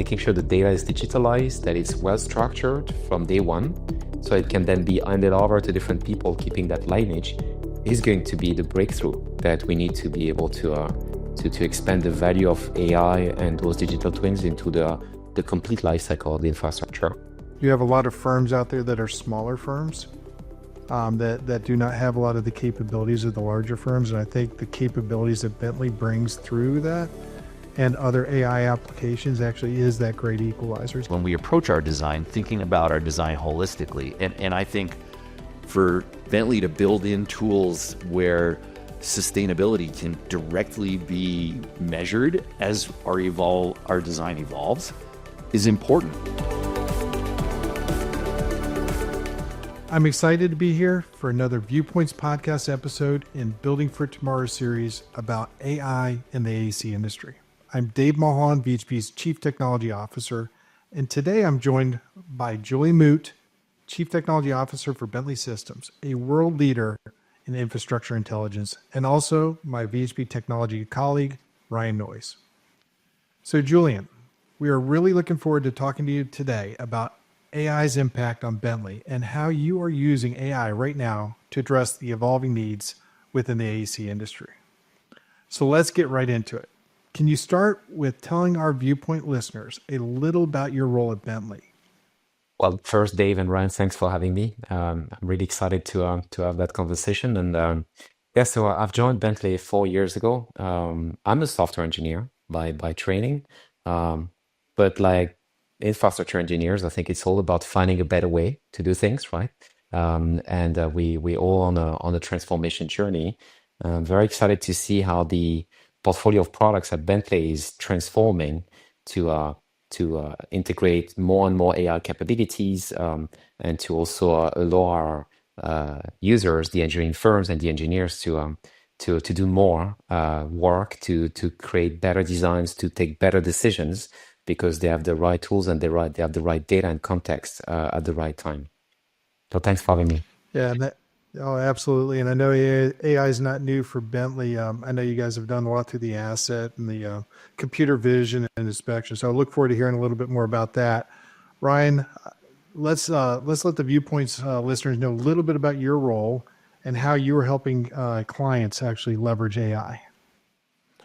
making sure the data is digitalized, that it's well structured from day one, so it can then be handed over to different people, keeping that lineage, is going to be the breakthrough that we need to be able to expand the value of AI and those digital twins into the complete life cycle of the infrastructure. You have a lot of firms out there that are smaller firms that do not have a lot of the capabilities of the larger firms. And I think the capabilities that Bentley brings through that and other AI applications actually is that great equalizer. When we approach our design, thinking about our design holistically, and I think for Bentley to build in tools where sustainability can directly be measured as our design evolves is important. I'm excited to be here for another Viewpoints podcast episode in Building for Tomorrow series about AI in the AEC industry. I'm Dave Mulholland, VHP's Chief Technology Officer, and today I'm joined by Julien Moutte, Chief Technology Officer for Bentley Systems, a world leader in infrastructure intelligence, and also my VHP technology colleague, Ryan Noyes. So Julien, we are really looking forward to talking to you today about AI's impact on Bentley and how you are using AI right now to address the evolving needs within the AEC industry. So let's get right into it. Can you start with telling our Viewpoint listeners a little about your role at Bentley? Well, first, Dave and Ryan, thanks for having me. I'm really excited to have that conversation. And so I've joined Bentley 4 years ago. I'm a software engineer by training, but like infrastructure engineers, I think it's all about finding a better way to do things, right? And we all on a transformation journey. I'm very excited to see how the portfolio of products at Bentley is transforming to integrate more and more AI capabilities, and to also allow our users, the engineering firms and the engineers to do more work to create better designs, to take better decisions, because they have the right tools and they have the right data and context at the right time. So thanks for having me. Yeah, absolutely. And I know AI is not new for Bentley. I know you guys have done a lot through the asset and the computer vision and inspection. So I look forward to hearing a little bit more about that. Ryan, let's let the Viewpoints listeners know a little bit about your role and how you are helping clients actually leverage AI.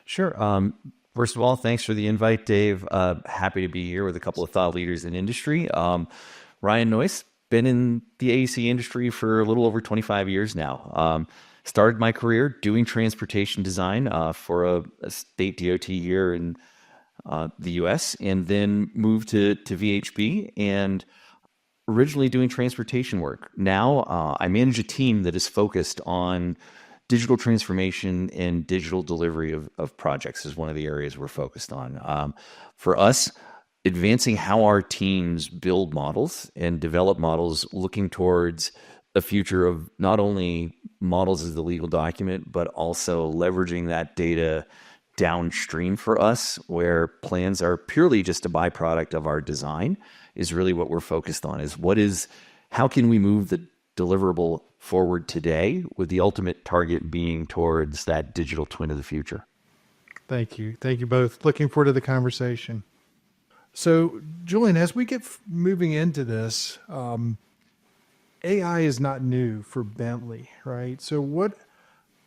Sure. First of all, thanks for the invite, Dave. Happy to be here with a couple of thought leaders in industry. Ryan Noyes, been in the AEC industry for a little over 25 years now. Started my career doing transportation design for a state DOT here in the US, and then moved to VHP and originally doing transportation work. Now I manage a team that is focused on digital transformation and digital delivery of projects is one of the areas we're focused on. For us, advancing how our teams build models and develop models, looking towards a future of not only models as the legal document, but also leveraging that data downstream for us, where plans are purely just a byproduct of our design, is really what we're focused on. How can we move the deliverable forward today, with the ultimate target being towards that digital twin of the future? Thank you. Thank you both. Looking forward to the conversation. So, Julien, as we get moving into this, AI is not new for Bentley, right? So,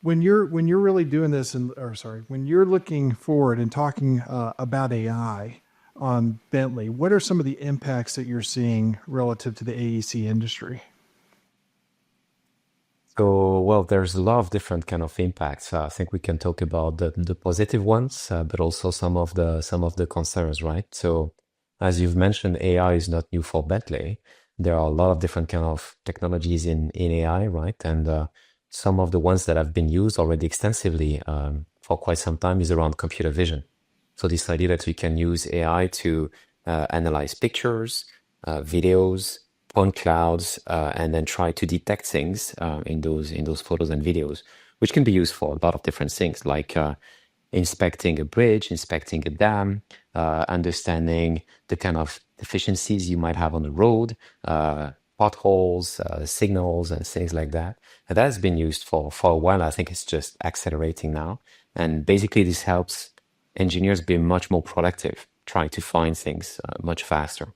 when you're really doing this, when you're looking forward and talking about AI on Bentley, what are some of the impacts that you're seeing relative to the AEC industry? So, well, there's a lot of different kind of impacts. I think we can talk about the positive ones, but also some of the concerns, right? So, as you've mentioned, AI is not new for Bentley. There are a lot of different kind of technologies in AI, right? And some of the ones that have been used already extensively for quite some time is around computer vision. So this idea that we can use AI to analyze pictures, videos, point clouds, and then try to detect things in those photos and videos, which can be used for a lot of different things, like inspecting a bridge, inspecting a dam, understanding the kind of deficiencies you might have on the road, potholes, signals, and things like that. And that has been used for a while. I think it's just accelerating now. And basically, this helps engineers be much more productive trying to find things much faster.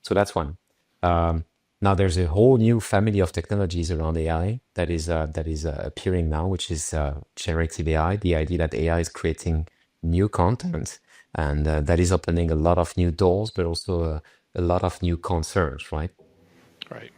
So that's one. Now there's a whole new family of technologies around AI that is appearing now, which is generative AI. The idea that AI is creating new content, and that is opening a lot of new doors, but also a lot of new concerns, right? Right.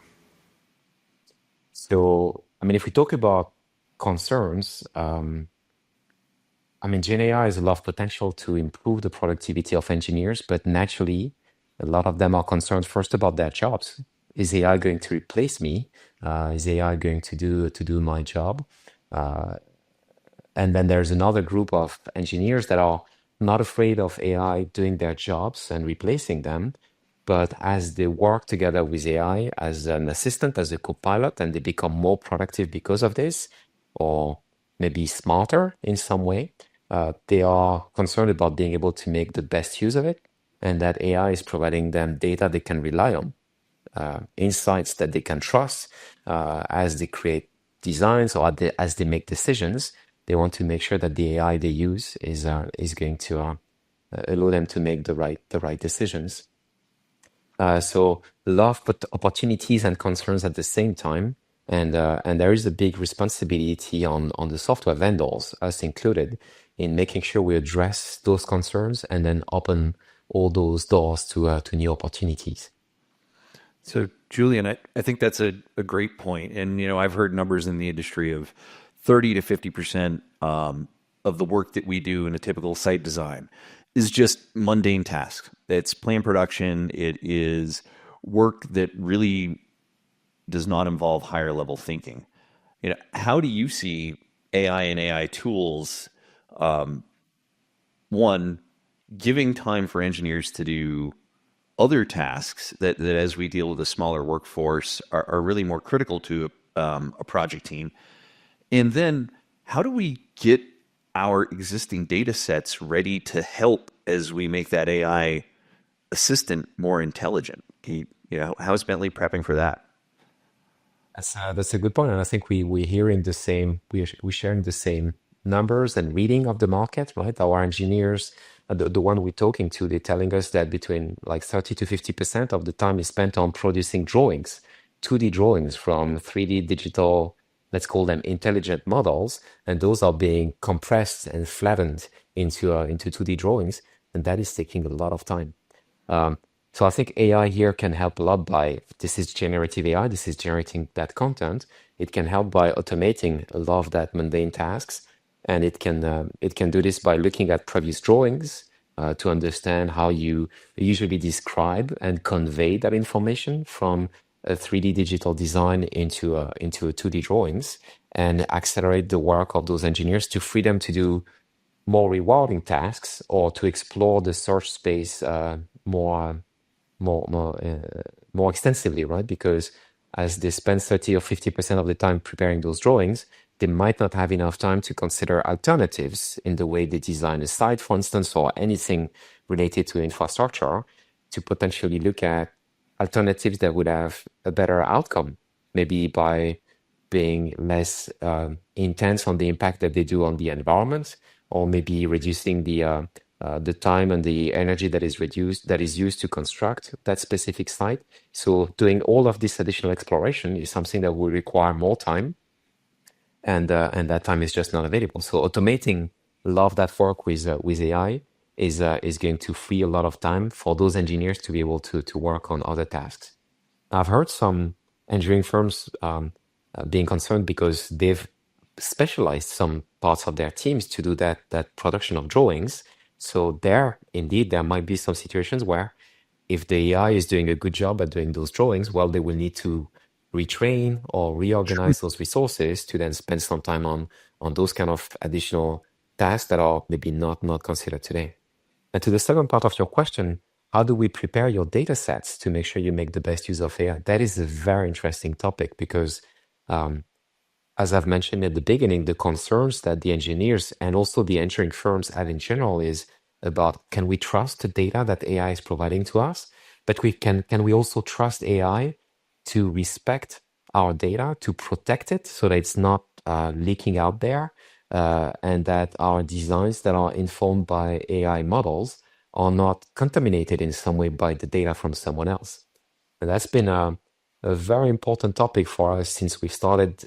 So, I mean, if we talk about concerns, I mean, Gen AI has a lot of potential to improve the productivity of engineers, but naturally, a lot of them are concerned first about their jobs. Is AI going to replace me? Is AI going to do my job? Uh, and then there's another group of engineers that are not afraid of AI doing their jobs and replacing them, but as they work together with AI as an assistant, as a co-pilot, and they become more productive because of this, or maybe smarter in some way, they are concerned about being able to make the best use of it, and that AI is providing them data they can rely on, insights that they can trust as they create designs or as they make decisions. They want to make sure that the AI they use is going to allow them to make the right decisions. So a lot of opportunities and concerns at the same time, and there is a big responsibility on the software vendors, us included, in making sure we address those concerns and then open all those doors to new opportunities. So, Julian, I think that's a great point. And, I've heard numbers in the industry of 30 to 50% of the work that we do in a typical site design is just mundane tasks. It's plan production. It is work that really does not involve higher level thinking. How do you see AI and AI tools, one, giving time for engineers to do other tasks that as we deal with a smaller workforce are really more critical to a project team? And then how do we get our existing data sets ready to help as we make that AI assistant more intelligent? How is Bentley prepping for that? That's a good point, and I think we're hearing the same. We're sharing the same numbers and reading of the market, right? Our engineers, the one we're talking to, they're telling us that between like 30 to 50% of the time is spent on producing drawings, 2D drawings from 3D digital, let's call them intelligent models, and those are being compressed and flattened into 2D drawings, and that is taking a lot of time. So I think AI here can help a lot by, this is generative AI, this is generating that content. It can help by automating a lot of that mundane tasks. And it can do this by looking at previous drawings to understand how you usually describe and convey that information from a 3D digital design into a 2D drawings, and accelerate the work of those engineers to free them to do more rewarding tasks or to explore the search space more extensively, right? Because as they spend 30 or 50% of the time preparing those drawings, they might not have enough time to consider alternatives in the way they design a site, for instance, or anything related to infrastructure, to potentially look at alternatives that would have a better outcome, maybe by being less intense on the impact that they do on the environment, or maybe reducing the time and the energy that is used to construct that specific site. So doing all of this additional exploration is something that will require more time, and that time is just not available. So automating a lot of that work with AI is going to free a lot of time for those engineers to be able to work on other tasks. I've heard some engineering firms being concerned because they've specialized some parts of their teams to do that production of drawings. So there might be some situations where if the AI is doing a good job at doing those drawings, well, they will need to retrain or reorganize those resources to then spend some time on those kind of additional tasks that are maybe not considered today. And to the second part of your question, how do we prepare your data sets to make sure you make the best use of AI? That is a very interesting topic because, as I've mentioned at the beginning, the concerns that the engineers and also the engineering firms have in general is about, can we trust the data that AI is providing to us? But can we also trust AI to respect our data, to protect it so that it's not leaking out there, and that our designs that are informed by AI models are not contaminated in some way by the data from someone else. And that's been a very important topic for us since we started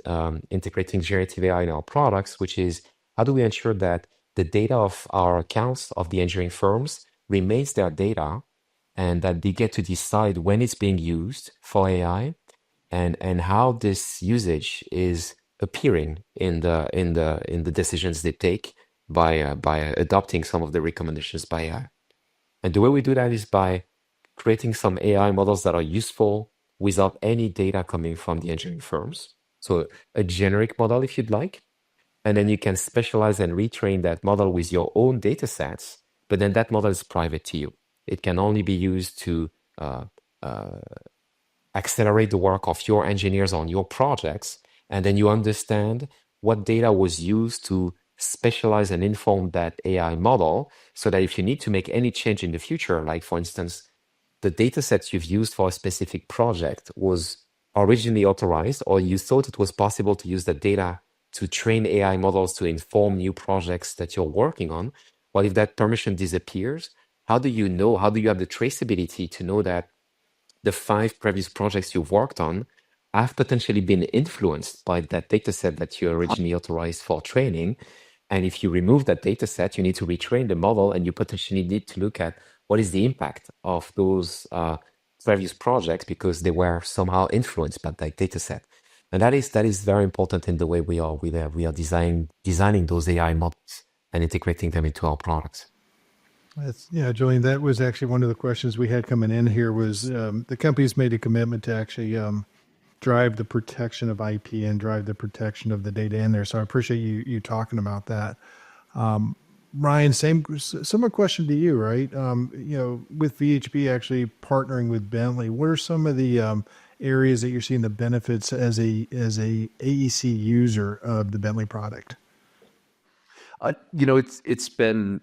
integrating generative AI in our products, which is how do we ensure that the data of our accounts of the engineering firms remains their data and that they get to decide when it's being used for AI and how this usage is appearing in the decisions they take by adopting some of the recommendations by AI. And the way we do that is by creating some AI models that are useful without any data coming from the engineering firms. So a generic model, if you'd like, and then you can specialize and retrain that model with your own data sets, but then that model is private to you. It can only be used to accelerate the work of your engineers on your projects, and then you understand what data was used to specialize and inform that AI model, so that if you need to make any change in the future, like for instance, the data sets you've used for a specific project was originally authorized, or you thought it was possible to use that data to train AI models to inform new projects that you're working on. Well, if that permission disappears, how do you know, how do you have the traceability to know that the 5 previous projects you've worked on have potentially been influenced by that data set that you originally authorized for training? And if you remove that data set, you need to retrain the model, and you potentially need to look at what is the impact of those previous projects because they were somehow influenced by that data set. And that is very important in the way we are designing those AI models and integrating them into our products. Yeah, Julien, that was actually one of the questions we had coming in here was the company's made a commitment to actually drive the protection of IP and drive the protection of the data in there. So I appreciate you talking about that. Ryan, similar question to you, right? With VHP actually partnering with Bentley, what are some of the areas that you're seeing the benefits as a AEC user of the Bentley product? It's been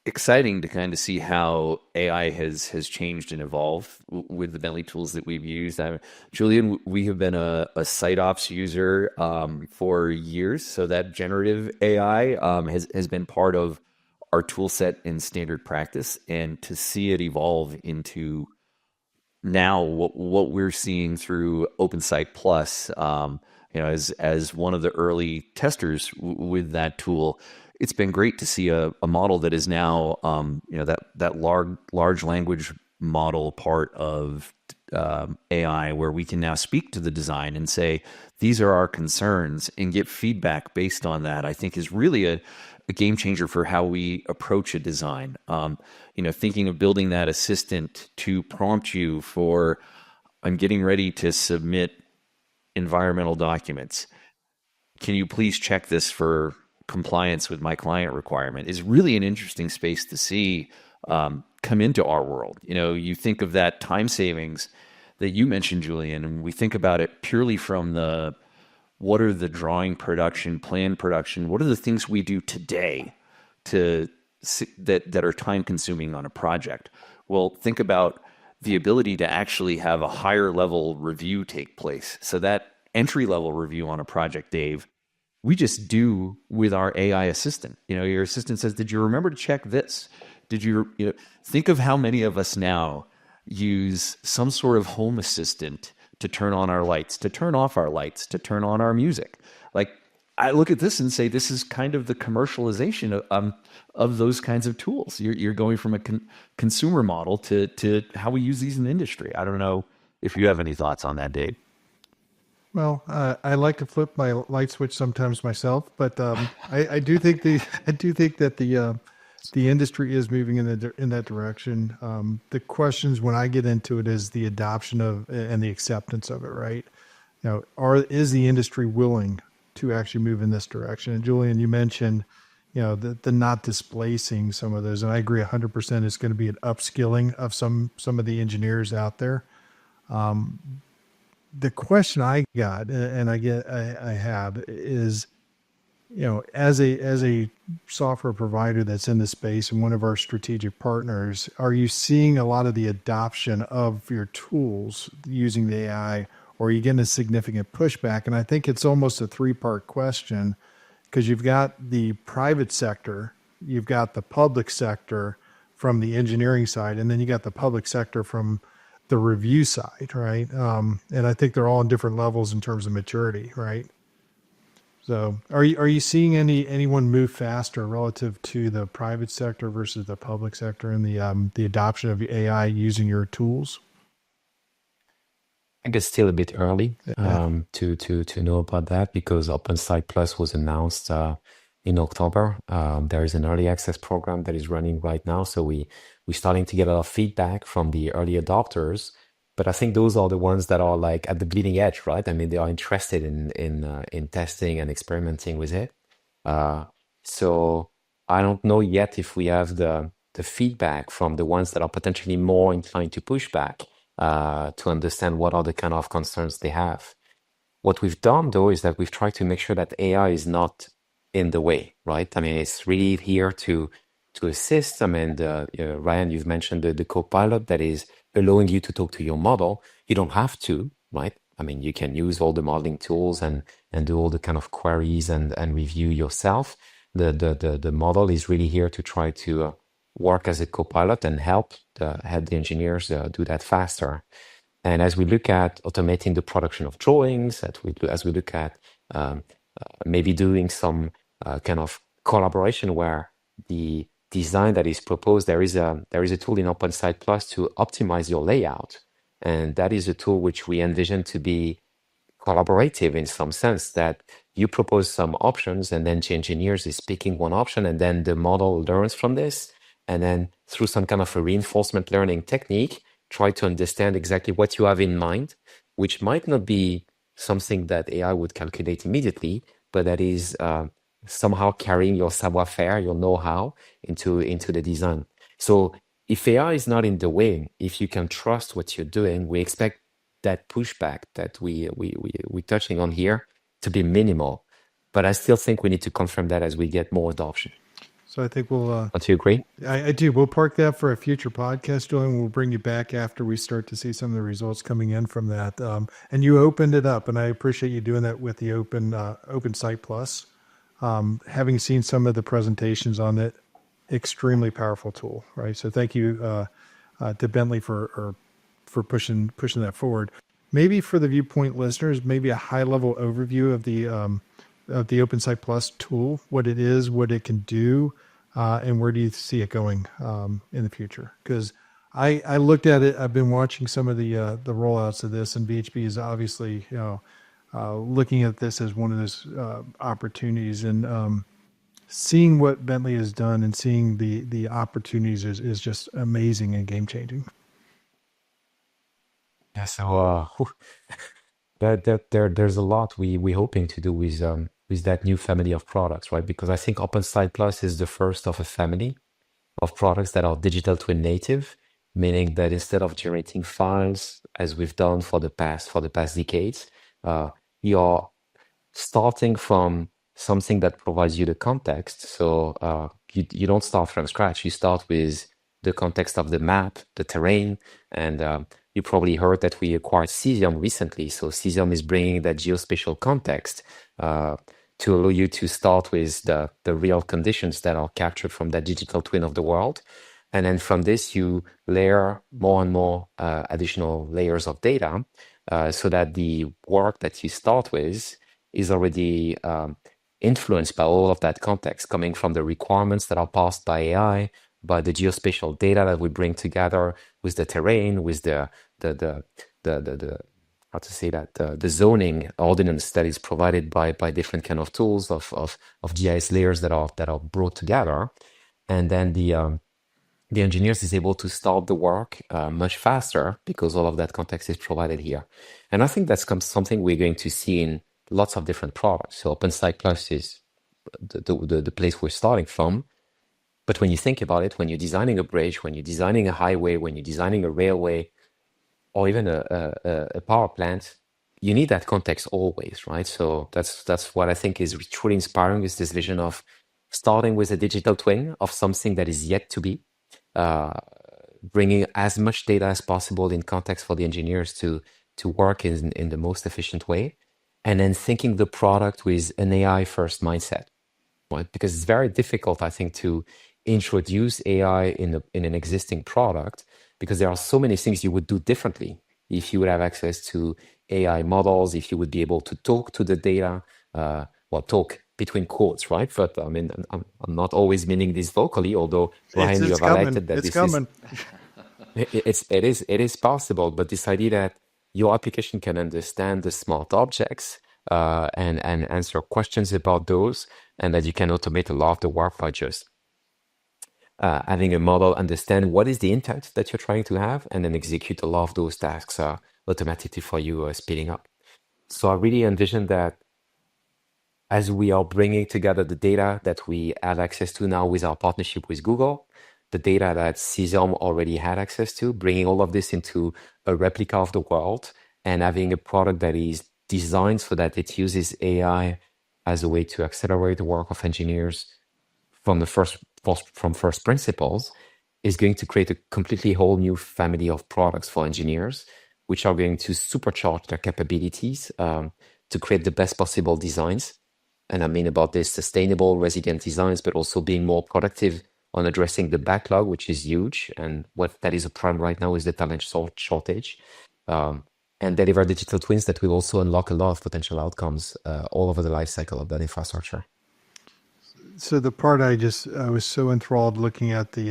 exciting to kind of see how AI has changed and evolved with the Bentley tools that we've used. Julien, we have been a site ops user for years, so that generative AI has been part of our tool set in standard practice, and to see it evolve into now what we're seeing through OpenSite Plus, as one of the early testers with that tool, it's been great to see a model that is now, that large language model part of AI, where we can now speak to the design and say, these are our concerns, and get feedback based on that. I think is really a game changer for how we approach a design. Thinking of building that assistant to prompt you for, I'm getting ready to submit environmental documents. Can you please check this for compliance with my client requirement, is really an interesting space to see come into our world. You think of that time savings that you mentioned, Julien, and we think about it purely from what are the drawing production, plan production, what are the things we do today that are time consuming on a project? Well, think about the ability to actually have a higher level review take place. So that entry level review on a project, Dave, we just do with our AI assistant. Your assistant says, did you remember to check this? Did you think of how many of us now use some sort of home assistant to turn on our lights, to turn off our lights, to turn on our music? Like, I look at this and say, this is kind of the commercialization of those kinds of tools. You're going from a consumer model to how we use these in the industry. I don't know if you have any thoughts on that, Dave. Well, I like to flip my light switch sometimes myself, but I do think that the industry is moving in that direction. The questions when I get into it is the adoption of and the acceptance of it, right? Is the industry willing to actually move in this direction? And Julien, you mentioned, the not displacing some of those, and I agree 100%. It's going to be an upskilling of some of the engineers out there. The question I got, and I have is, as a software provider that's in the space and one of our strategic partners, are you seeing a lot of the adoption of your tools using the AI, or are you getting a significant pushback? And I think it's almost a 3-part question, because you've got the private sector, you've got the public sector from the engineering side, and then you got the public sector from the review side, right? And I think they're all in different levels in terms of maturity, right? So, are you seeing anyone move faster relative to the private sector versus the public sector in the adoption of AI using your tools? I think it's still a bit early Yeah. to know about that because OpenSite Plus was announced in October. There is an early access program that is running right now, so we're starting to get a lot of feedback from the early adopters. But I think those are the ones that are like at the bleeding edge, right? I mean, they are interested in testing and experimenting with it. Uh, so I don't know yet if we have the feedback from the ones that are potentially more inclined to push back to understand what are the kind of concerns they have. What we've done though is that we've tried to make sure that AI is not in the way, right? I mean, it's really here to assist. I mean, Ryan, you've mentioned the co-pilot that is allowing you to talk to your model. You don't have to, right? I mean, you can use all the modeling tools and do all the kind of queries and review yourself. The model is really here to try to work as a co-pilot and help the engineers do that faster. And as we look at automating the production of drawings, as we look at um, maybe doing some kind of collaboration where the design that is proposed, there is a tool in OpenSite Plus to optimize your layout, and that is a tool which we envision to be collaborative in some sense that you propose some options and then the engineers is picking one option and then the model learns from this and then through some kind of a reinforcement learning technique try to understand exactly what you have in mind, which might not be something that AI would calculate immediately, but that is somehow carrying your savoir-faire, your know-how into the design. So if AI is not in the way, if you can trust what you're doing, we expect that pushback that we're touching on here to be minimal. But I still think we need to confirm that as we get more adoption. So I think we'll. Don't you agree? I do. We'll park that for a future podcast, Julien. We'll bring you back after we start to see some of the results coming in from that. And you opened it up, and I appreciate you doing that with the Open Site Plus. Having seen some of the presentations on it, extremely powerful tool, right? So thank you to Bentley for pushing that forward. Maybe for the Viewpoint listeners, maybe a high level overview of the Open Site Plus tool, what it is, what it can do, and where do you see it going in the future? Because I looked at it. I've been watching some of the rollouts of this, and BHP is obviously looking at this as one of those opportunities, and seeing what Bentley has done and seeing the opportunities is just amazing and game changing. Yeah. So there's a lot we hoping to do with that new family of products, right? Because I think OpenSite Plus is the first of a family of products that are digital twin native, meaning that instead of generating files as we've done for the past decades, you're starting from something that provides you the context. So you don't start from scratch. You start with the context of the map, the terrain, and you probably heard that we acquired Cesium recently. So Cesium is bringing that geospatial context to allow you to start with the real conditions that are captured from that digital twin of the world. And then from this, you layer more and more additional layers of data so that the work that you start with is already influenced by all of that context coming from the requirements that are passed by AI, by the geospatial data that we bring together with the terrain, with the how to say that the zoning ordinance that is provided by different kind of tools of GIS layers that are brought together, and then the engineers is able to start the work much faster because all of that context is provided here. And I think that's something we're going to see in lots of different products. So OpenSite Plus is the place we're starting from. But when you think about it, when you're designing a bridge, when you're designing a highway, when you're designing a railway, or even a power plant, you need that context always, right? So that's what I think is truly inspiring, is this vision of starting with a digital twin of something that is yet to be, bringing as much data as possible in context for the engineers to work in the most efficient way, and then thinking the product with an AI first mindset, right? Because it's very difficult, I think, to introduce AI in an existing product, because there are so many things you would do differently if you would have access to AI models, if you would be able to talk to the data, well, talk between quotes, right? But I mean, I'm not always meaning this vocally, although Ryan, you It's have coming. highlighted that It's this is coming. it is possible, but this idea that your application can understand the smart objects and answer questions about those, and that you can automate a lot of the work by just having a model understand what is the intent that you're trying to have, and then execute a lot of those tasks automatically for you, speeding up. So I really envision that as we are bringing together the data that we have access to now with our partnership with Google, the data that CISOM already had access to, bringing all of this into a replica of the world, and having a product that is designed so that it uses AI as a way to accelerate the work of engineers from first principles, is going to create a completely whole new family of products for engineers, which are going to supercharge their capabilities to create the best possible designs. And I mean about this sustainable, resilient designs, but also being more productive on addressing the backlog, which is huge. And what that is a problem right now is the talent shortage. And deliver digital twins that will also unlock a lot of potential outcomes all over the life cycle of that infrastructure. So the part I was so enthralled looking at the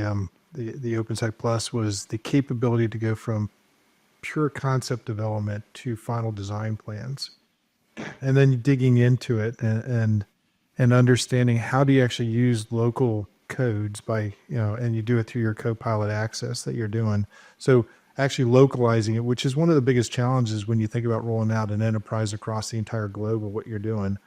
OpenSite Plus was the capability to go from pure concept development to final design plans, and then digging into it and understanding how do you actually use local codes by, and you do it through your Copilot access that you're doing. So actually localizing it, which is one of the biggest challenges when you think about rolling out an enterprise across the entire globe of what you're doing,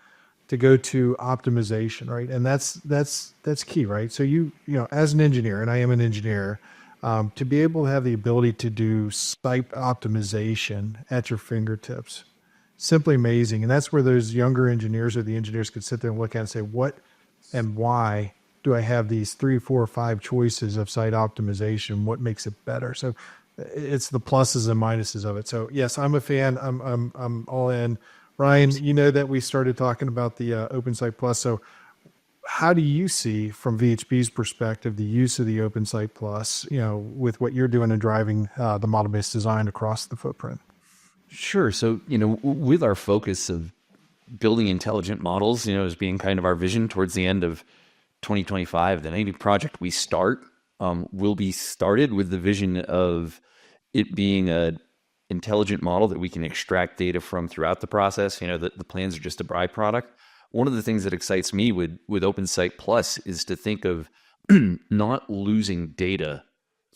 to go to optimization, right? And that's key, right? So you as an engineer, and I am an engineer, to be able to have the ability to do site optimization at your fingertips, simply amazing. And that's where those younger engineers or the engineers could sit there and look at and say, what and why do I have these 3, 4, 5 choices of site optimization? What makes it better? So it's the pluses and minuses of it. So yes, I'm a fan. I'm all in. Ryan, you know that we started talking about the OpenSite Plus. So how do you see, from VHP's perspective, the use of the OpenSite Plus, with what you're doing and driving the model-based design across the footprint? Sure. So, with our focus of building intelligent models, as being kind of our vision towards the end of 2025, then any project we start will be started with the vision of it being a intelligent model that we can extract data from throughout the process. The plans are just a byproduct. One of the things that excites me with OpenSite Plus is to think of not losing data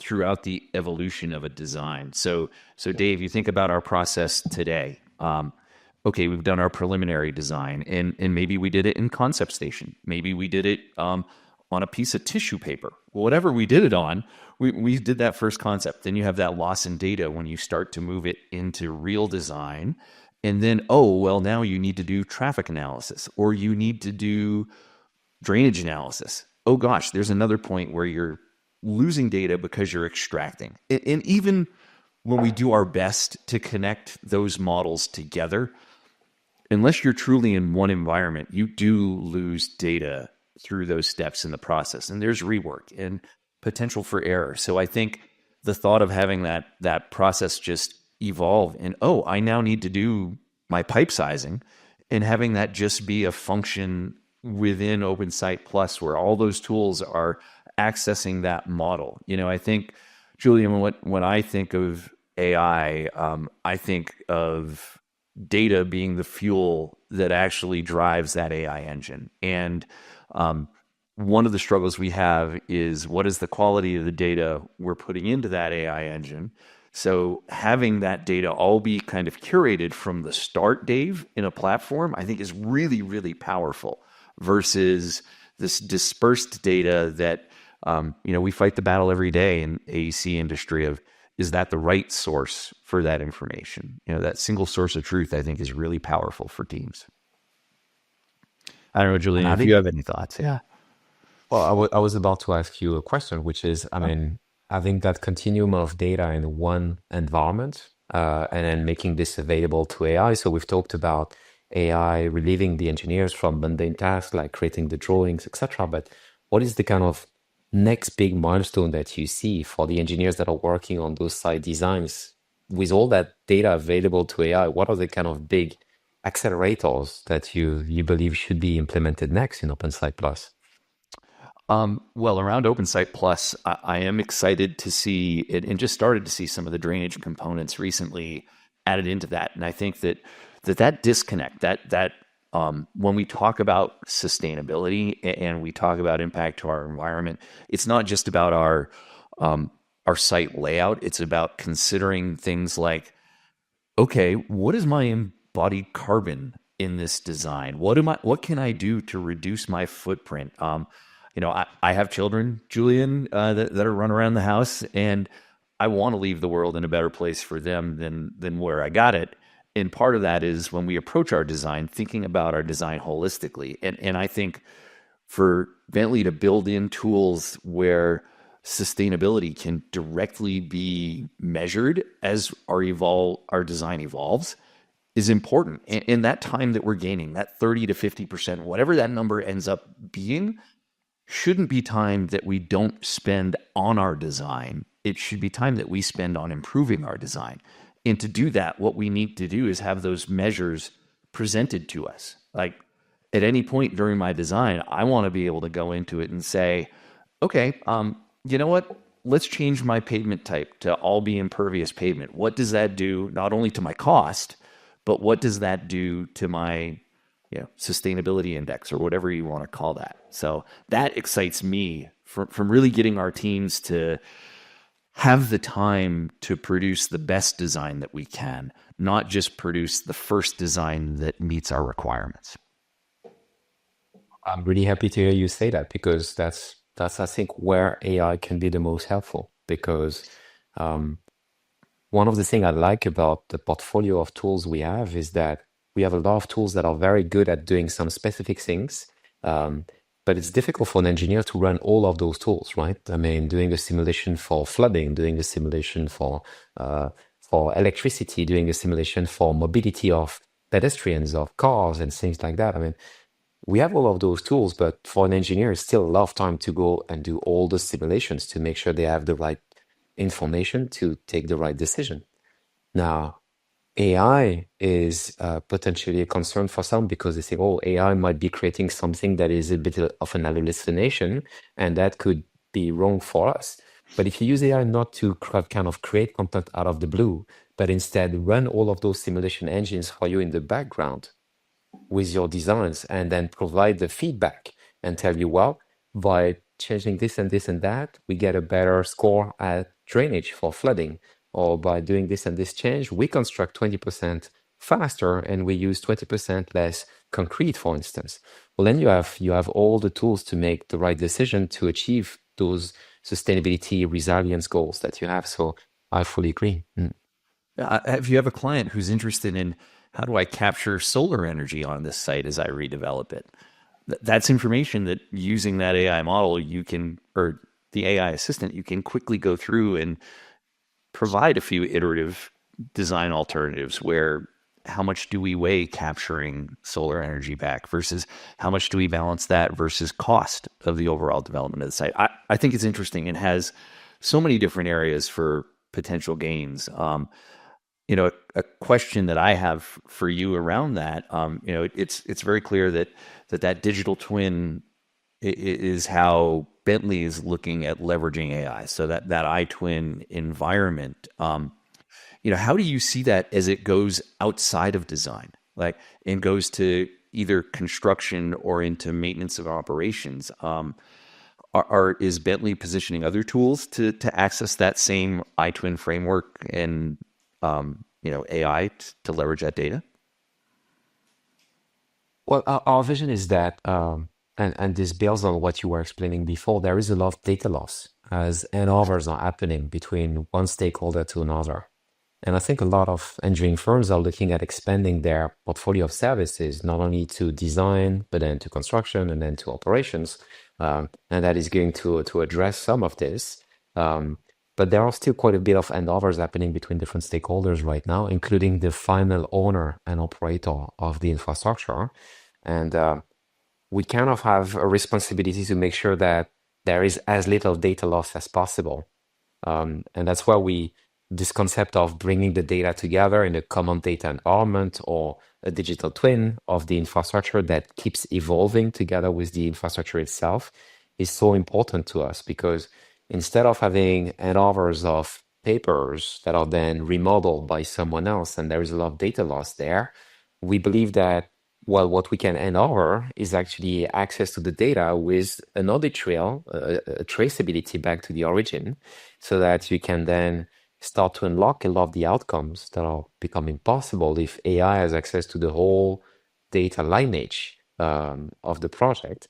throughout the evolution of a design. So Dave, you think about our process today. Okay, we've done our preliminary design, and maybe we did it in concept station. Maybe we did it on a piece of tissue paper. Whatever we did it on, we did that first concept. Then you have that loss in data when you start to move it into real design. And then, now you need to do traffic analysis, or you need to do drainage analysis. Oh gosh, there's another point where you're losing data because you're extracting. And even when we do our best to connect those models together, unless you're truly in one environment, you do lose data through those steps in the process. And there's rework and potential for error. So I think the thought of having that process just evolve and, I now need to do my pipe sizing, and having that just be a function within OpenSite Plus where all those tools are accessing that model. I think, Julien, when I think of AI, I think of data being the fuel that actually drives that AI engine. And one of the struggles we have is, what is the quality of the data we're putting into that AI engine? So having that data all be kind of curated from the start, Dave, in a platform, I think is really, really powerful, versus this dispersed data that, we fight the battle every day in AEC industry of, is that the right source for that information? That single source of truth, I think, is really powerful for teams. I don't know, Julien, if you have any thoughts. Yeah. Well, I was about to ask you a question, which is, having that continuum of data in one environment, and then making this available to AI. So we've talked about AI relieving the engineers from mundane tasks like creating the drawings, etc. But what is the kind of next big milestone that you see for the engineers that are working on those site designs with all that data available to AI? What are the kind of big accelerators that you believe should be implemented next in OpenSite Plus? Well, around OpenSite Plus, I am excited to see it and just started to see some of the drainage components recently added into that. And I think that disconnect, when we talk about sustainability and we talk about impact to our environment, it's not just about our site layout. It's about considering things like, okay, what is my embodied carbon in this design? What can I do to reduce my footprint? I have children, Julien, that are running around the house, and I want to leave the world in a better place for them than where I got it. And part of that is when we approach our design, thinking about our design holistically. And I think for Bentley to build in tools where sustainability can directly be measured as our design evolves is important. And that time that we're gaining, that 30 to 50%, whatever that number ends up being, shouldn't be time that we don't spend on our design. It should be time that we spend on improving our design. And to do that, what we need to do is have those measures presented to us. Like at any point during my design, I want to be able to go into it and say, okay, you know what? Let's change my pavement type to all be impervious pavement. What does that do not only to my cost, but what does that do to my sustainability index or whatever you want to call that? So that excites me from really getting our teams to have the time to produce the best design that we can, not just produce the first design that meets our requirements. I'm really happy to hear you say that because that's I think where AI can be the most helpful because one of the things I like about the portfolio of tools we have is that we have a lot of tools that are very good at doing some specific things, but it's difficult for an engineer to run all of those tools, right? I mean, doing a simulation for flooding, doing a simulation for electricity, doing a simulation for mobility of pedestrians, of cars, and things like that. I mean, we have all of those tools, but for an engineer, it's still a lot of time to go and do all the simulations to make sure they have the right information to take the right decision. Now, AI is potentially a concern for some because they say, oh, AI might be creating something that is a bit of an hallucination, and that could be wrong for us. But if you use AI not to kind of create content out of the blue, but instead run all of those simulation engines for you in the background with your designs and then provide the feedback and tell you, well, by changing this and this and that, we get a better score at drainage for flooding. Or by doing this and this change, we construct 20% faster and we use 20% less concrete, for instance. Well, then you have all the tools to make the right decision to achieve those sustainability resilience goals that you have. So I fully agree. If you have a client who's interested in how do I capture solar energy on this site as I redevelop it, that's information that using that AI model, or the AI assistant, you can quickly go through and provide a few iterative design alternatives where how much do we weigh capturing solar energy back versus how much do we balance that versus cost of the overall development of the site. I think it's interesting and has so many different areas for potential gains. A question that I have for you around that, it's very clear that digital twin is how Bentley is looking at leveraging AI. So that iTwin environment, how do you see that as it goes outside of design, and goes to either construction or into maintenance of operations? Is Bentley positioning other tools to access that same iTwin framework and AI to leverage that data? Well, our vision is that, and this builds on what you were explaining before, there is a lot of data loss as handovers are happening between one stakeholder to another. And I think a lot of engineering firms are looking at expanding their portfolio of services, not only to design, but then to construction and then to operations. And that is going to address some of this. But there are still quite a bit of handovers happening between different stakeholders right now, including the final owner and operator of the infrastructure. And we kind of have a responsibility to make sure that there is as little data loss as possible. And that's why this concept of bringing the data together in a common data environment or a digital twin of the infrastructure that keeps evolving together with the infrastructure itself is so important to us, because instead of having hours of papers that are then remodeled by someone else and there is a lot of data loss there, we believe that, well, what we can hand over is actually access to the data with an audit trail, a traceability back to the origin, so that you can then start to unlock a lot of the outcomes that are becoming possible if AI has access to the whole data lineage of the project,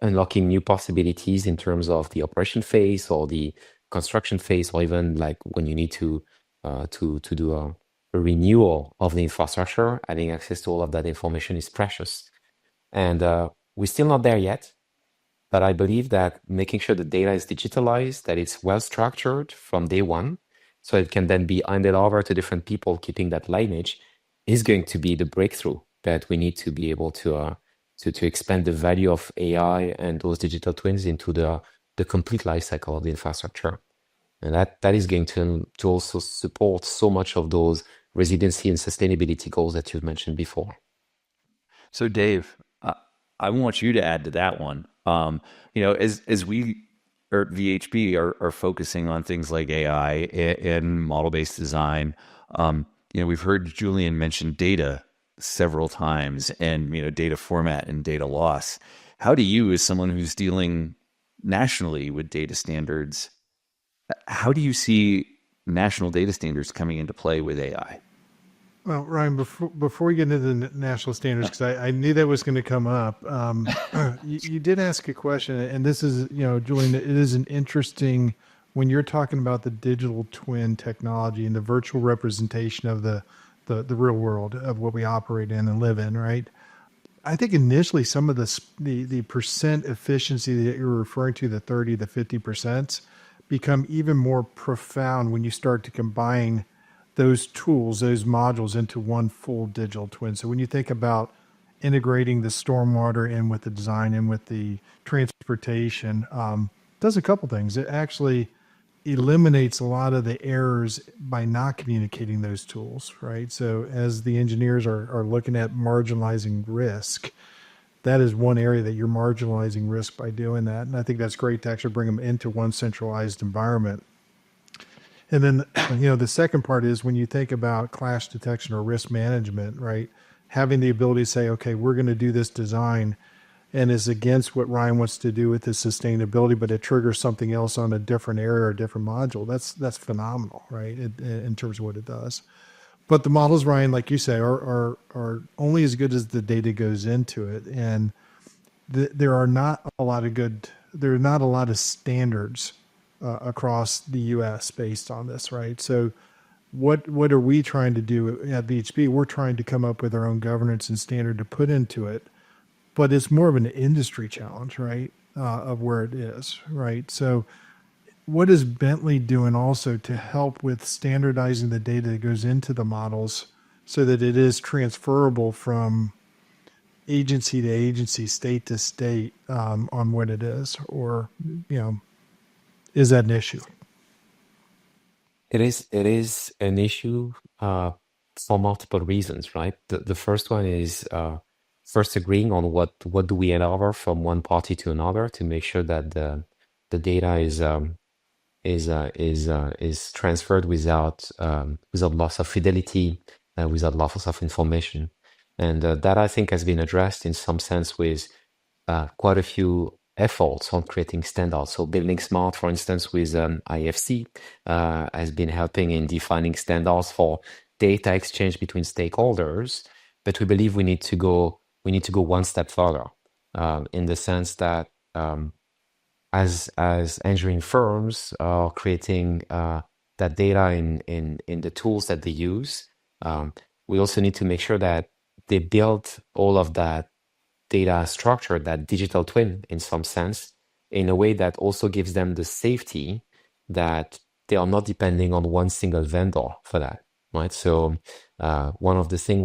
unlocking new possibilities in terms of the operation phase or the construction phase, or even like when you need to do a renewal of the infrastructure. Having access to all of that information is precious, and we're still not there yet. But I believe that making sure the data is digitalized, that it's well structured from day one, so it can then be handed over to different people, keeping that lineage, is going to be the breakthrough that we need to be able to expand the value of AI and those digital twins into the complete life cycle of the infrastructure. And that is going to also support so much of those resiliency and sustainability goals that you've mentioned before. So, Dave, I want you to add to that one. As we or VHB are focusing on things like AI and model-based design, we've heard Julien mention data several times, and data format and data loss. How do you, as someone who's dealing nationally with data standards, how do you see national data standards coming into play with AI? Well, Ryan, before we get into the national standards, because I knew that was going to come up, you did ask a question, and this is, Julien, it is an interesting, when you're talking about the digital twin technology and the virtual representation of the real world of what we operate in and live in, right? I think initially some of the percent efficiency that you're referring to, the 30 to 50%, become even more profound when you start to combine those tools, those modules into one full digital twin. So when you think about integrating the stormwater in with the design and with the transportation, does a couple things. It actually eliminates a lot of the errors by not communicating those tools, right? So as the engineers are looking at marginalizing risk, that is one area that you're marginalizing risk by doing that. And I think that's great to actually bring them into one centralized environment. And then, the second part is when you think about clash detection or risk management, right? Having the ability to say, okay, we're going to do this design and is against what Ryan wants to do with his sustainability, but it triggers something else on a different area or a different module. That's phenomenal, right? In terms of what it does. But the models, Ryan, like you say, are only as good as the data goes into it. And there are not a lot of standards across the U.S. based on this, right? So what are we trying to do at VHB? We're trying to come up with our own governance and standard to put into it, but it's more of an industry challenge, right, of where it is, right? So what is Bentley doing also to help with standardizing the data that goes into the models so that it is transferable from agency to agency, state to state, on what it is, or, is that an issue? It is an issue for multiple reasons, right? The first one is first agreeing on what do we hand over from one party to another to make sure that the data is transferred without loss of fidelity, without loss of information, and that I think has been addressed in some sense with quite a few efforts on creating standards. So Building Smart, for instance, with IFC, has been helping in defining standards for data exchange between stakeholders. But we believe we need to go one step further, in the sense that as engineering firms are creating that data in the tools that they use, we also need to make sure that they build all of that data structure, that digital twin in some sense, in a way that also gives them the safety that they are not depending on one single vendor for that, right? So one of the things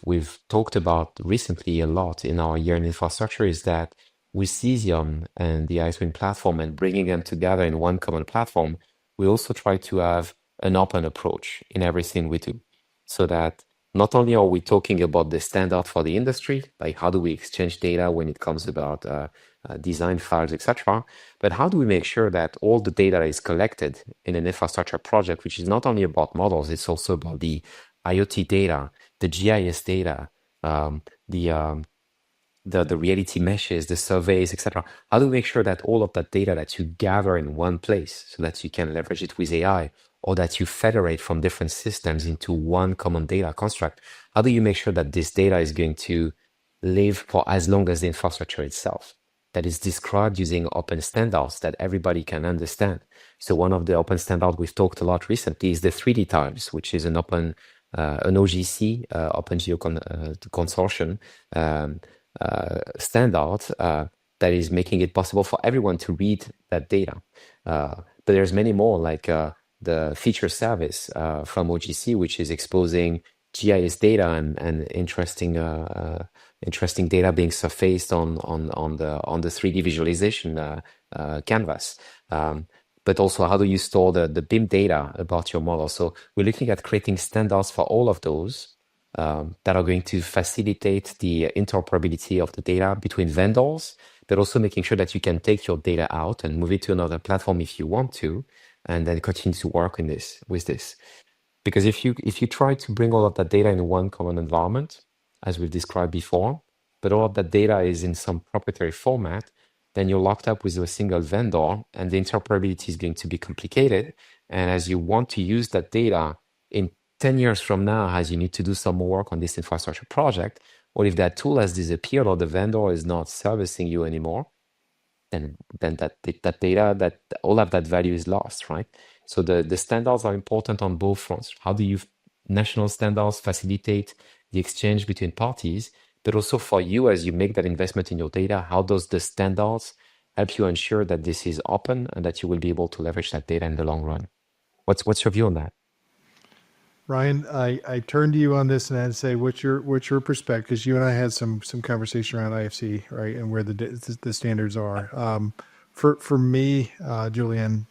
we've talked about recently a lot in our year in infrastructure is that with Cesium and the Icewind platform and bringing them together in one common platform, we also try to have an open approach in everything we do, so that not only are we talking about the standard for the industry, like how do we exchange data when it comes about design files, etc., but how do we make sure that all the data is collected in an infrastructure project, which is not only about models, it's also about the IoT data, the GIS data, um, the um, the reality meshes, the surveys, etc. How do we make sure that all of that data that you gather in one place so that you can leverage it with AI, or that you federate from different systems into one common data construct? How do you make sure that this data is going to live for as long as the infrastructure itself? That is described using open standards that everybody can understand. So one of the open standards we've talked a lot recently is the 3D tiles, which is an open, an OGC, Open Geo Consortium, standard that is making it possible for everyone to read that data. But there's many more, like the feature service from OGC, which is exposing GIS data and interesting data being surfaced on the 3D visualization canvas. But also, how do you store the BIM data about your model? So we're looking at creating standards for all of those that are going to facilitate the interoperability of the data between vendors, but also making sure that you can take your data out and move it to another platform if you want to, and then continue to work in this with this. Because if you try to bring all of that data in one common environment, as we've described before, but all of that data is in some proprietary format, then you're locked up with a single vendor, and the interoperability is going to be complicated. And as you want to use that data in 10 years from now, as you need to do some more work on this infrastructure project, or if that tool has disappeared or the vendor is not servicing you anymore, then that data, that all of that value is lost, right? So the standards are important on both fronts. How do you national standards facilitate the exchange between parties, but also for you as you make that investment in your data, how does the standards help you ensure that this is open and that you will be able to leverage that data in the long run? What's your view on that? Ryan, I turn to you on this and I'd say, what's your perspective? Because you and I had some conversation around IFC, right, and where the standards are. For me, Julien,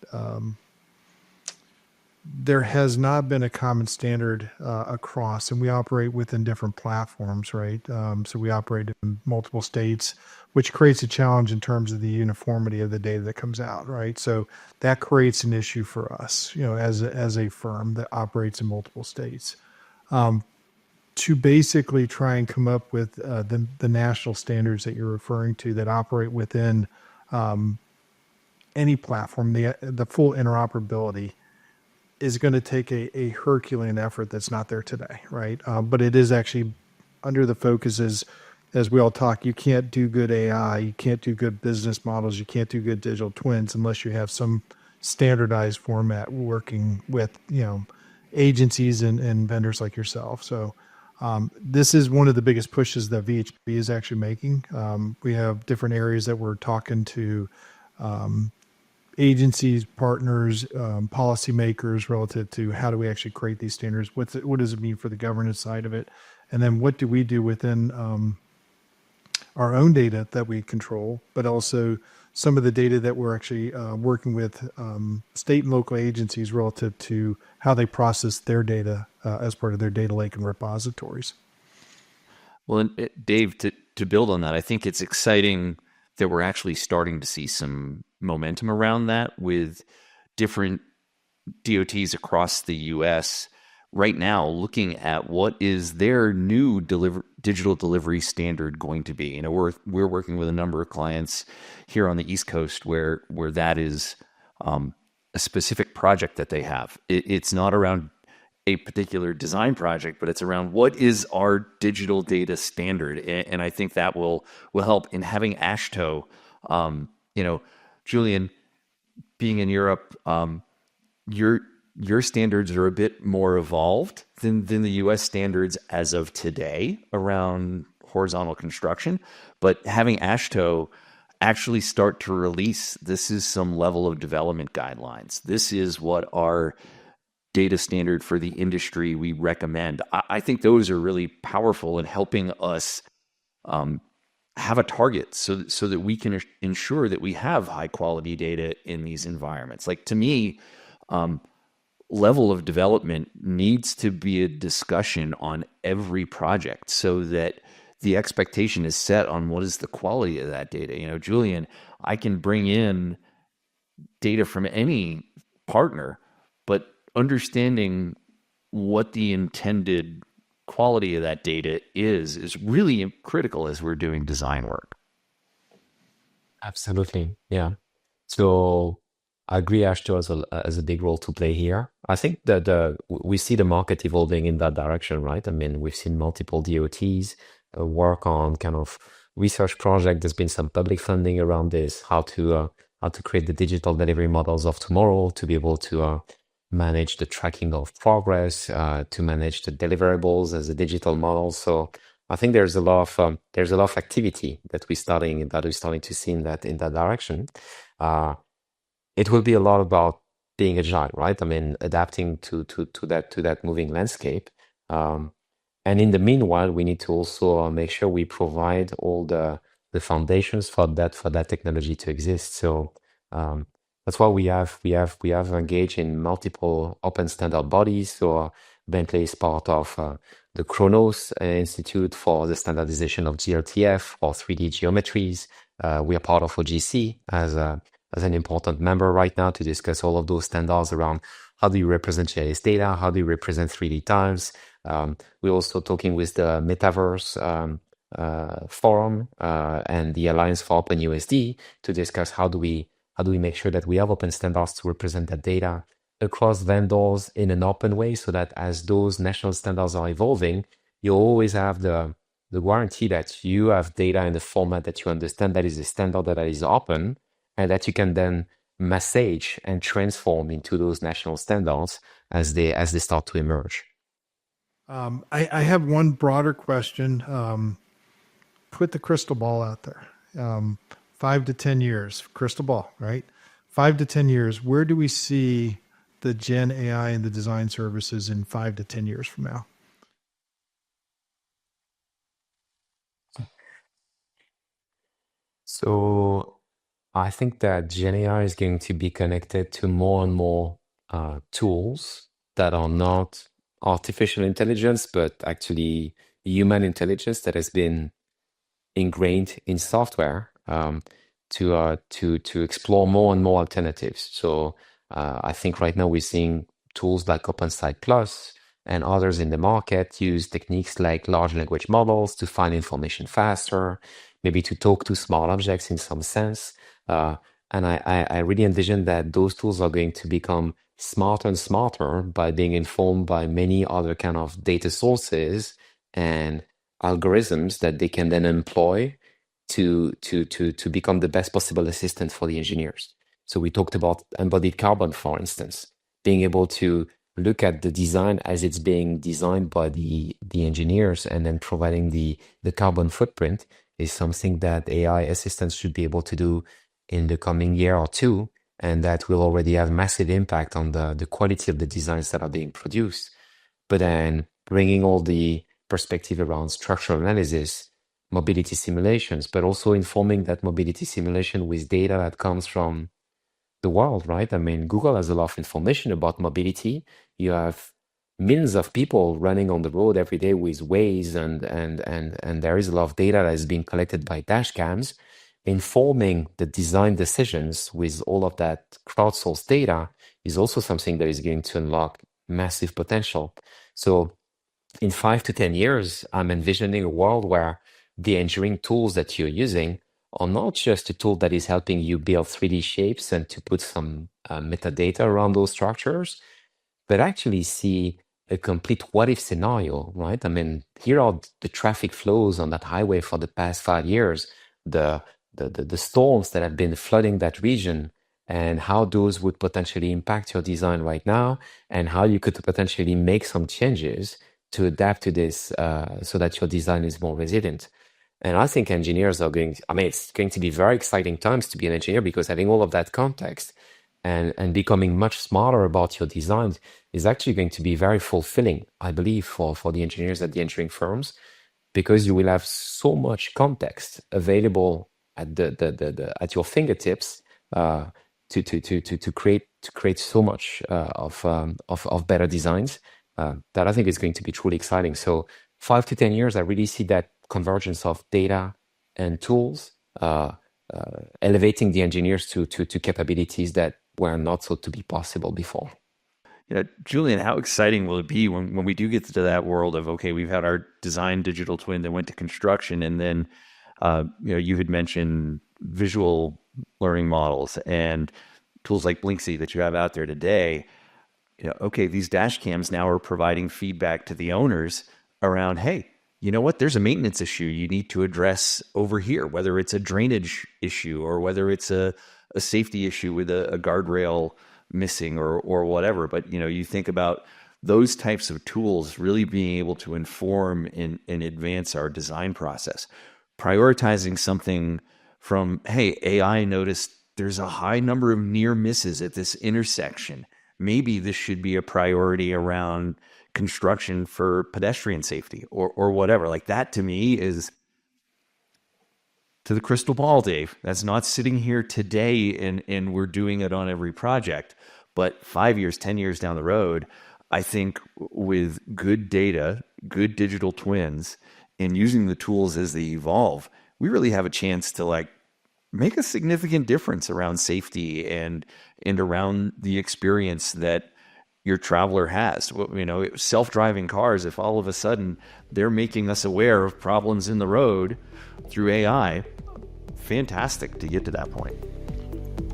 there has not been a common standard across, and we operate within different platforms, right? So we operate in multiple states, which creates a challenge in terms of the uniformity of the data that comes out, right? So that creates an issue for us, as a firm that operates in multiple states. To basically try and come up with the national standards that you're referring to that operate within any platform, the full interoperability is going to take a Herculean effort that's not there today, right? But it is actually under the focus as we all talk, you can't do good AI, you can't do good business models, you can't do good digital twins unless you have some standardized format working with, agencies and vendors like yourself. So this is one of the biggest pushes that VHP is actually making. We have different areas that we're talking to agencies, partners, policymakers relative to how do we actually create these standards? What does it mean for the governance side of it? And then what do we do within our own data that we control, but also some of the data that we're actually working with state and local agencies relative to how they process their data as part of their data lake and repositories. Well, and Dave, to build on that, I think it's exciting that we're actually starting to see some momentum around that with different DOTs across the U.S. right now looking at what is their new digital delivery standard going to be. We're working with a number of clients here on the East Coast where that is a specific project that they have. It's not around a particular design project, but it's around what is our digital data standard. And I think that will help in having AASHTO. Julien, being in Europe, your standards are a bit more evolved than the US standards as of today around horizontal construction. But having AASHTO actually start to release, this is some level of development guidelines. This is what our data standard for the industry we recommend. I think those are really powerful in helping us have a target so that we can ensure that we have high quality data in these environments. Like to me, level of development needs to be a discussion on every project so that the expectation is set on what is the quality of that data. You know, Julien, I can bring in data from any partner, but understanding what the intended quality of that data is really critical as we're doing design work. Absolutely. Yeah. So I agree, Ashto has a big role to play here. I think that we see the market evolving in that direction, right? I mean, we've seen multiple DOTs work on kind of research project. There's been some public funding around this, how to create the digital delivery models of tomorrow to be able to manage the tracking of progress, to manage the deliverables as a digital model. So I think there's a lot of activity that we're starting to see in that direction. It will be a lot about being agile, right? I mean, adapting to that moving landscape. And in the meanwhile, we need to also make sure we provide all the foundations for that technology to exist. So that's why we have engaged in multiple open standard bodies. So Bentley is part of the Kronos Institute for the standardization of GLTF or 3D geometries. We are part of OGC as an important member right now to discuss all of those standards around how do you represent GIS data, how do you represent 3D tiles. We're also talking with the Metaverse Forum and the Alliance for OpenUSD to discuss how do we make sure that we have open standards to represent that data across vendors in an open way, so that as those national standards are evolving, you always have the guarantee that you have data in the format that you understand that is a standard that is open, and that you can then message and transform into those national standards as they start to emerge. I have one broader question. Put the crystal ball out there. 5 to 10 years, crystal ball, right? 5 to 10 years, where do we see the Gen AI and the design services in 5 to 10 years from now? So I think that Gen AI is going to be connected to more and more tools that are not artificial intelligence, but actually human intelligence that has been ingrained in software to explore more and more alternatives. So I think right now we're seeing tools like OpenSite Plus and others in the market use techniques like large language models to find information faster, maybe to talk to small objects in some sense. And I really envision that those tools are going to become smarter and smarter by being informed by many other kind of data sources and algorithms that they can then employ to become the best possible assistant for the engineers. So we talked about embodied carbon, for instance, being able to look at the design as it's being designed by the engineers and then providing the carbon footprint is something that AI assistants should be able to do in the coming year or two, and that will already have massive impact on the quality of the designs that are being produced. But then bringing all the perspective around structural analysis, mobility simulations, but also informing that mobility simulation with data that comes from the world, right? I mean, Google has a lot of information about mobility. You have millions of people running on the road every day with Waze, and there is a lot of data that is being collected by dash cams. Informing the design decisions with all of that crowdsourced data is also something that is going to unlock massive potential. So in 5 to 10 years, I'm envisioning a world where the engineering tools that you're using are not just a tool that is helping you build 3D shapes and to put some metadata around those structures, but actually see a complete what-if scenario, right? I mean, here are the traffic flows on that highway for the past 5 years, the storms that have been flooding that region, and how those would potentially impact your design right now, and how you could potentially make some changes to adapt to this so that your design is more resilient. And I think engineers are it's going to be very exciting times to be an engineer, because having all of that context and becoming much smarter about your designs is actually going to be very fulfilling, I believe, for the engineers at the engineering firms. because you will have so much context available at at your fingertips to create so much of better designs that I think is going to be truly exciting. So 5 to 10 years, I really see that convergence of data and tools elevating the engineers to capabilities that were not thought to be possible before. Julien, how exciting will it be when we do get to that world of, okay, we've had our design digital twin that went to construction, and then you had mentioned visual learning models and tools like Blinksy that you have out there today. Okay, these dash cams now are providing feedback to the owners around, hey, you know what, there's a maintenance issue you need to address over here, whether it's a drainage issue or whether it's a safety issue with a guardrail missing or whatever. But you think about those types of tools really being able to inform and advance our design process, prioritizing something from, hey, AI noticed there's a high number of near misses at this intersection. Maybe this should be a priority around construction for pedestrian safety or whatever. Like that to me is to the crystal ball, Dave. That's not sitting here today and we're doing it on every project. But 5 years, 10 years down the road, I think with good data, good digital twins, and using the tools as they evolve, we really have a chance to make a significant difference around safety and around the experience that your traveler has. Self-driving cars, if all of a sudden they're making us aware of problems in the road through AI, fantastic to get to that point.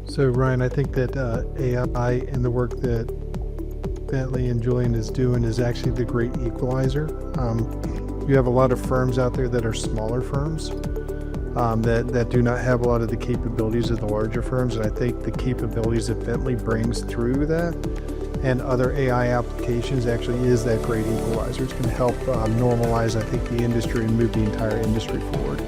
So Ryan, I think that AI and the work that Bentley and Julien is doing is actually the great equalizer. You have a lot of firms out there that are smaller firms that do not have a lot of the capabilities of the larger firms, and I think the capabilities that Bentley brings through that and other AI applications actually is that great equalizer. It's going to help normalize, I think, the industry and move the entire industry forward.